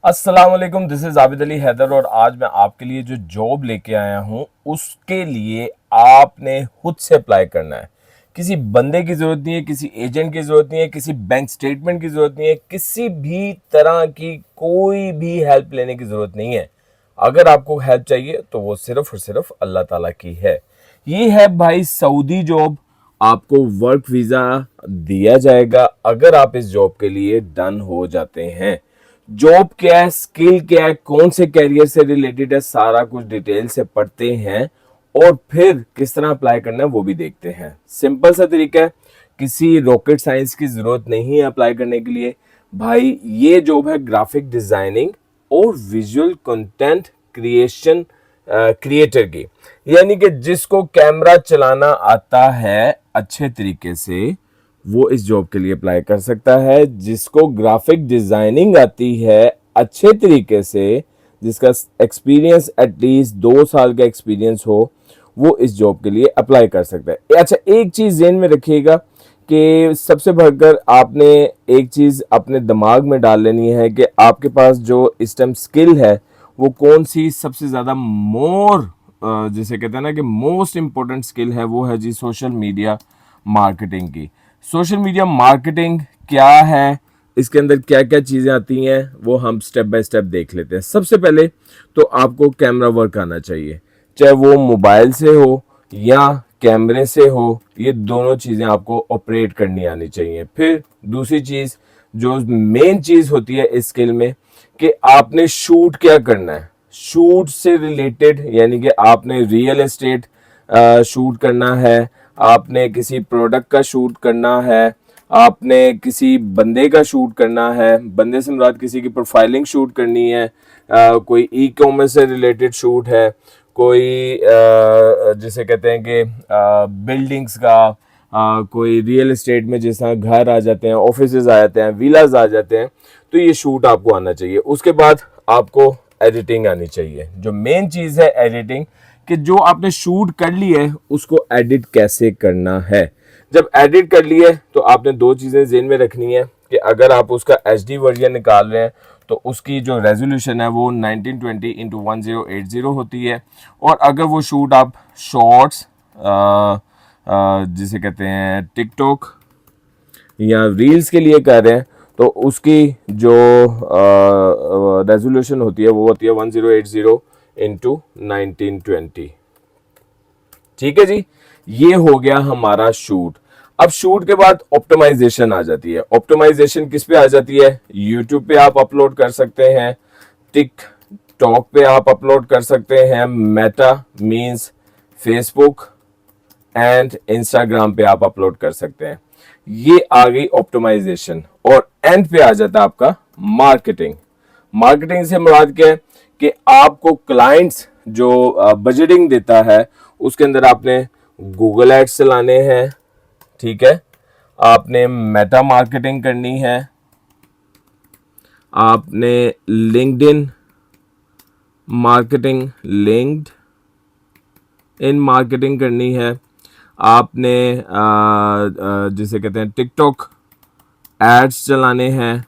अस्सलाम वालेकुम, this is Abid Ali Haider और आज मैं आपके लिए जो जॉब लेके आया हूं उसके लिए आपने खुद से अप्लाई करना है। किसी बंदे की जरूरत नहीं है, किसी एजेंट की जरूरत नहीं है, किसी बैंक स्टेटमेंट की जरूरत नहीं है, किसी भी तरह की कोई भी हेल्प लेने की जरूरत नहीं है। अगर आपको हेल्प चाहिए तो वो सिर्फ और सिर्फ अल्लाह ताला की है। ये है भाई सऊदी जॉब। आपको वर्क वीजा दिया जाएगा अगर आप इस जॉब के लिए डन हो जाते हैं। जॉब क्या है, स्किल क्या है, कौन से कैरियर से रिलेटेड है, सारा कुछ डिटेल से पढ़ते हैं और फिर किस तरह अप्लाई करना है वो भी देखते हैं। सिंपल सा तरीका है, किसी रॉकेट साइंस की जरूरत नहीं है अप्लाई करने के लिए। भाई ये जॉब है ग्राफिक डिजाइनिंग और विजुअल कंटेंट क्रिएशन क्रिएटर की, यानी कि जिसको कैमरा चलाना आता है अच्छे तरीके से वो इस जॉब के लिए अप्लाई कर सकता है। जिसको ग्राफिक डिजाइनिंग आती है अच्छे तरीके से, जिसका एक्सपीरियंस एटलीस्ट 2 साल का एक्सपीरियंस हो, वो इस जॉब के लिए अप्लाई कर सकता है। अच्छा, एक चीज ध्यान में रखिएगा कि सबसे बढ़कर आपने एक चीज अपने दिमाग में डाल लेनी है कि आपके पास जो इस टाइम स्किल है वो कौन सी सबसे ज्यादा जिसे कहते हैं ना कि मोस्ट इंपॉर्टेंट स्किल है, वो है जी सोशल मीडिया मार्केटिंग की। सोशल मीडिया मार्केटिंग क्या है, इसके अंदर क्या क्या चीजें आती हैं, वो हम स्टेप बाय स्टेप देख लेते हैं। सबसे पहले तो आपको कैमरा वर्क आना चाहिए, चाहे वो मोबाइल से हो या कैमरे से हो, ये दोनों चीजें आपको ऑपरेट करनी आनी चाहिए। फिर दूसरी चीज जो मेन चीज होती है इस स्किल में कि आपने शूट क्या करना है। शूट से रिलेटेड यानी कि आपने रियल एस्टेट शूट करना है, आपने किसी प्रोडक्ट का शूट करना है, आपने किसी बंदे का शूट करना है, बंदे से मुराद किसी की प्रोफाइलिंग शूट करनी है, कोई ई कॉमर्स से रिलेटेड शूट है, कोई जिसे कहते हैं कि बिल्डिंग्स का, कोई रियल एस्टेट में जैसा घर आ जाते हैं, ऑफिसेज आ जाते हैं, विलाज आ जाते हैं, तो ये शूट आपको आना चाहिए। उसके बाद आपको एडिटिंग आनी चाहिए। जो मेन चीज है एडिटिंग, कि जो आपने शूट कर ली है उसको एडिट कैसे करना है। जब एडिट कर लिए तो आपने दो चीजें ज़हन में रखनी है कि अगर आप उसका एचडी वर्जन निकाल रहे हैं तो उसकी जो रेजोल्यूशन है वो 1920 इंटू 1080 होती है। और अगर वो शूट आप शॉर्ट्स जिसे कहते हैं टिकटॉक या रील्स के लिए कर रहे हैं तो उसकी जो रेजोल्यूशन होती है वो होती है 1080 इंटू 1920। ठीक है जी, ये हो गया हमारा शूट। अब शूट के बाद ऑप्टिमाइजेशन आ जाती है। ऑप्टिमाइजेशन किस पे आ जाती है? यूट्यूब पे आप अपलोड कर सकते हैं, टिकटॉक पे आप अपलोड कर सकते हैं, Meta means Facebook and Instagram पे आप अपलोड कर सकते हैं। ये आ गई ऑप्टिमाइजेशन। और एंड पे आ जाता है आपका मार्केटिंग। मार्केटिंग से मुराद क्या है कि आपको क्लाइंट्स जो बजटिंग देता है उसके अंदर आपने गूगल एड्स चलाने हैं, ठीक है, आपने मेटा मार्केटिंग करनी है, आपने LinkedIn marketing, linked in marketing करनी है, आपने जिसे कहते हैं टिकटॉक एड्स चलाने हैं।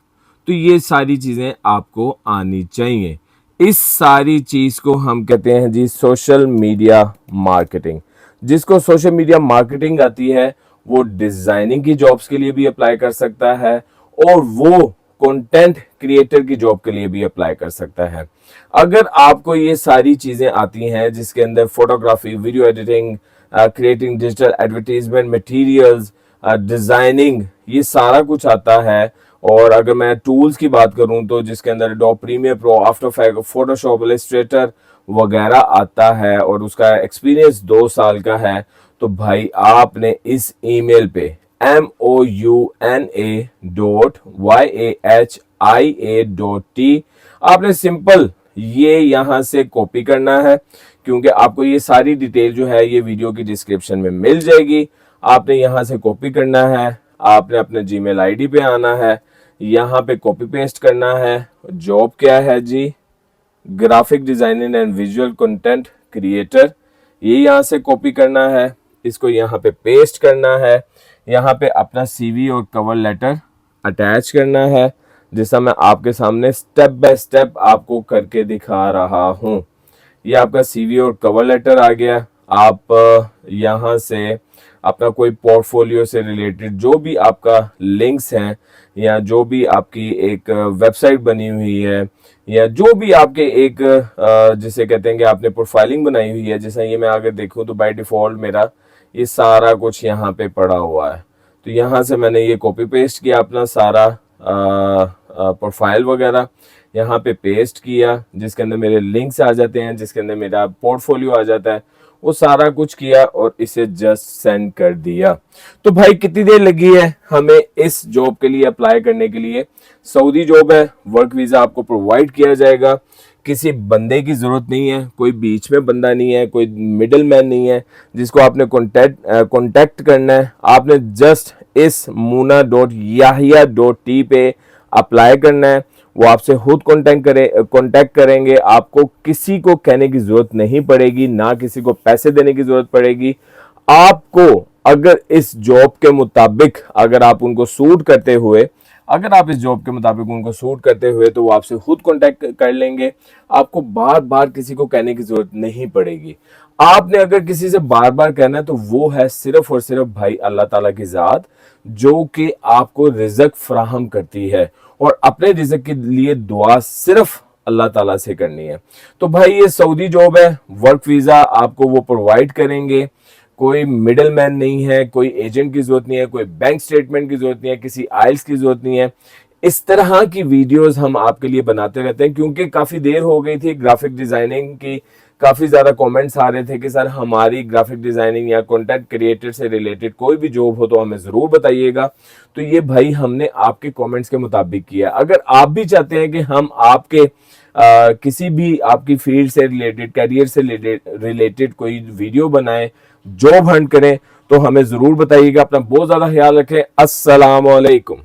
तो ये सारी चीजें आपको आनी चाहिए। इस सारी चीज को हम कहते हैं जी सोशल मीडिया मार्केटिंग। जिसको सोशल मीडिया मार्केटिंग आती है वो डिजाइनिंग की जॉब्स के लिए भी अप्लाई कर सकता है और वो कंटेंट क्रिएटर की जॉब के लिए भी अप्लाई कर सकता है। अगर आपको ये सारी चीजें आती हैं जिसके अंदर photography, video editing, creating digital advertisement materials, designing, ये सारा कुछ आता है। और अगर मैं टूल्स की बात करूं तो जिसके अंदर Adobe Premiere Pro, After Effect, Photoshop, Illustrator वगैरह आता है और उसका एक्सपीरियंस 2 साल का है, तो भाई आपने इस ईमेल पे mouna.yahia.t आपने सिंपल ये यहां से कॉपी करना है, क्योंकि आपको ये सारी डिटेल जो है ये वीडियो की डिस्क्रिप्शन में मिल जाएगी। आपने यहां से कॉपी करना है, आपने अपने जीमेल आईडी पे आना है, यहाँ पे कॉपी पेस्ट करना है। जॉब क्या है जी? Graphic designing and visual content creator. ये यहाँ से कॉपी करना है, इसको यहाँ पे पेस्ट करना है, यहाँ पे अपना सीवी और कवर लेटर अटैच करना है। जैसा मैं आपके सामने स्टेप बाय स्टेप आपको करके दिखा रहा हूं। ये आपका सीवी और कवर लेटर आ गया। आप यहाँ से अपना कोई पोर्टफोलियो से रिलेटेड जो भी आपका लिंक्स हैं या जो भी आपकी एक वेबसाइट बनी हुई है या जो भी आपके एक जिसे कहते हैं कि आपने प्रोफाइलिंग बनाई हुई है, जैसा ये मैं अगर देखूं तो बाय डिफॉल्ट मेरा ये सारा कुछ यहाँ पे पड़ा हुआ है। तो यहाँ से मैंने ये कॉपी पेस्ट किया अपना सारा प्रोफाइल वगैरह यहाँ पे पेस्ट किया, जिसके अंदर मेरे लिंक्स आ जाते हैं, जिसके अंदर मेरा पोर्टफोलियो आ जाता है, वो सारा कुछ किया और इसे जस्ट सेंड कर दिया। तो भाई कितनी देर लगी है हमें इस जॉब के लिए अप्लाई करने के लिए? सऊदी जॉब है, वर्क वीजा आपको प्रोवाइड किया जाएगा, किसी बंदे की जरूरत नहीं है, कोई बीच में बंदा नहीं है, कोई मिडिल मैन नहीं है जिसको आपने कॉन्टेक्ट करना है। आपने जस्ट इस muna.yahya.t पे अप्लाई करना है, वो आपसे खुद कांटेक्ट करेंगे। आपको किसी को कहने की जरूरत नहीं पड़ेगी, ना किसी को पैसे देने की जरूरत पड़ेगी। आपको अगर इस जॉब के मुताबिक अगर आप उनको सूट करते हुए तो वो आपसे खुद कांटेक्ट कर लेंगे। आपको बार बार किसी को कहने की जरूरत नहीं पड़ेगी। आपने अगर किसी से बार बार कहना है तो वो है सिर्फ और सिर्फ भाई अल्लाह ताला की जात, जो कि आपको रिज़्क फराहम करती है और अपने रिज़्क के लिए दुआ सिर्फ अल्लाह ताला से करनी है। तो भाई ये सऊदी जॉब है, वर्क वीजा आपको वो प्रोवाइड करेंगे। कोई मिडिल मैन नहीं है, कोई एजेंट की जरूरत नहीं है, कोई बैंक स्टेटमेंट की जरूरत नहीं है, किसी आइल्स की जरूरत नहीं है। इस तरह की वीडियोस हम आपके लिए बनाते रहते हैं, क्योंकि काफी देर हो गई थी ग्राफिक डिजाइनिंग की। काफी ज्यादा कमेंट्स आ रहे थे कि सर हमारी ग्राफिक डिजाइनिंग या कंटेंट क्रिएटर से रिलेटेड कोई भी जॉब हो तो हमें जरूर बताइएगा। तो ये भाई हमने आपके कमेंट्स के मुताबिक किया। अगर आप भी चाहते हैं कि हम आपके किसी भी आपकी फील्ड से रिलेटेड, करियर से रिलेटेड कोई वीडियो बनाएं, जॉब हंट करें, तो हमें जरूर बताइएगा। अपना बहुत ज्यादा ख्याल रखें। अस्सलाम वालेकुम।